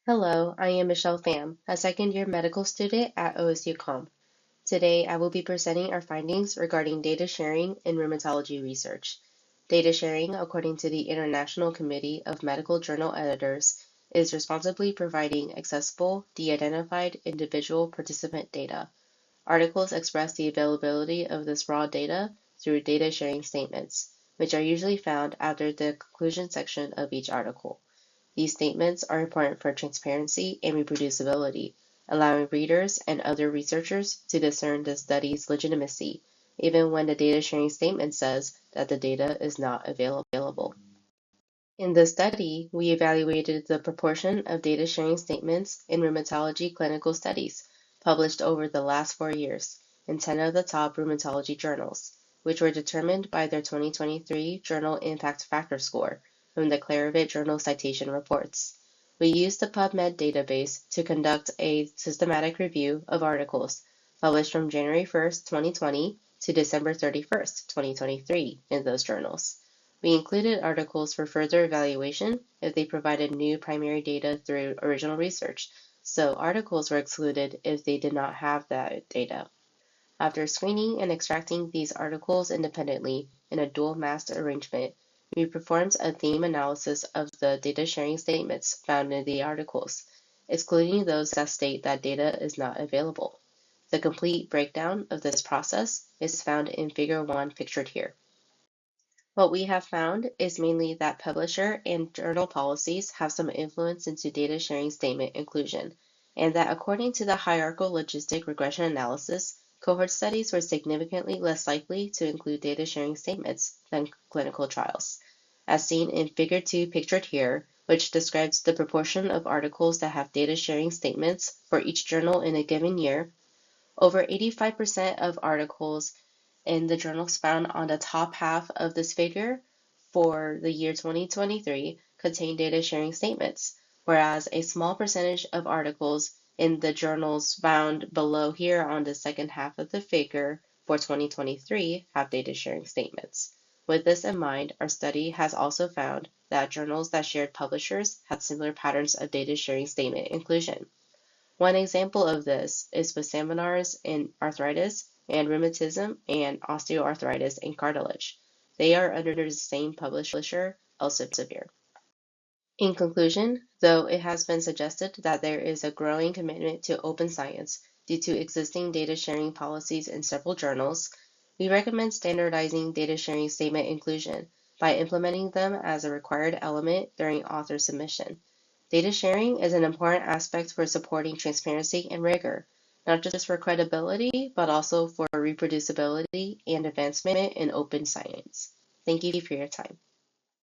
Hello, I am Michelle Pham, a second-year medical student at OSU Com. Today, I will be presenting our findings regarding data sharing in rheumatology research. Data sharing, according to the International Committee of Medical Journal Editors, is responsibly providing accessible, de-identified individual participant data. Articles express the availability of this raw data through data sharing statements, which are usually found after the conclusion section of each article. These statements are important for transparency and reproducibility, allowing readers and other researchers to discern the study's legitimacy, even when the data sharing statement says that the data is not available. In this study, we evaluated the proportion of data sharing statements in rheumatology clinical studies published over the last 4 years in 10 of the top rheumatology journals, which were determined by their 2023 Journal Impact Factor score from the Clarivate Journal Citation Reports. We used the PubMed database to conduct a systematic review of articles published from January 1st, 2020 to December 31st, 2023 in those journals. We included articles for further evaluation if they provided new primary data through original research, so articles were excluded if they did not have that data. After screening and extracting these articles independently in a dual-masked arrangement, we performed a theme analysis of the data sharing statements found in the articles, excluding those that state that data is not available. The complete breakdown of this process is found in Figure 1 pictured here. What we have found is mainly that publisher and journal policies have some influence into data sharing statement inclusion, and that according to the hierarchical logistic regression analysis, cohort studies were significantly less likely to include data sharing statements than clinical trials. As seen in Figure 2 pictured here, which describes the proportion of articles that have data sharing statements for each journal in a given year, over 85% of articles in the journals found on the top half of this figure for the year 2023 contain data sharing statements, whereas a small percentage of articles in the journals found below here on the second half of the figure for 2023 have data sharing statements. With this in mind, our study has also found that journals that shared publishers had similar patterns of data sharing statement inclusion. One example of this is with seminars in arthritis and rheumatism and osteoarthritis and cartilage. They are under the same publisher, Elsevier. In conclusion, though it has been suggested that there is a growing commitment to open science due to existing data sharing policies in several journals, we recommend standardizing data sharing statement inclusion by implementing them as a required element during author submission. Data sharing is an important aspect for supporting transparency and rigor, not just for credibility, but also for reproducibility and advancement in open science. Thank you for your time.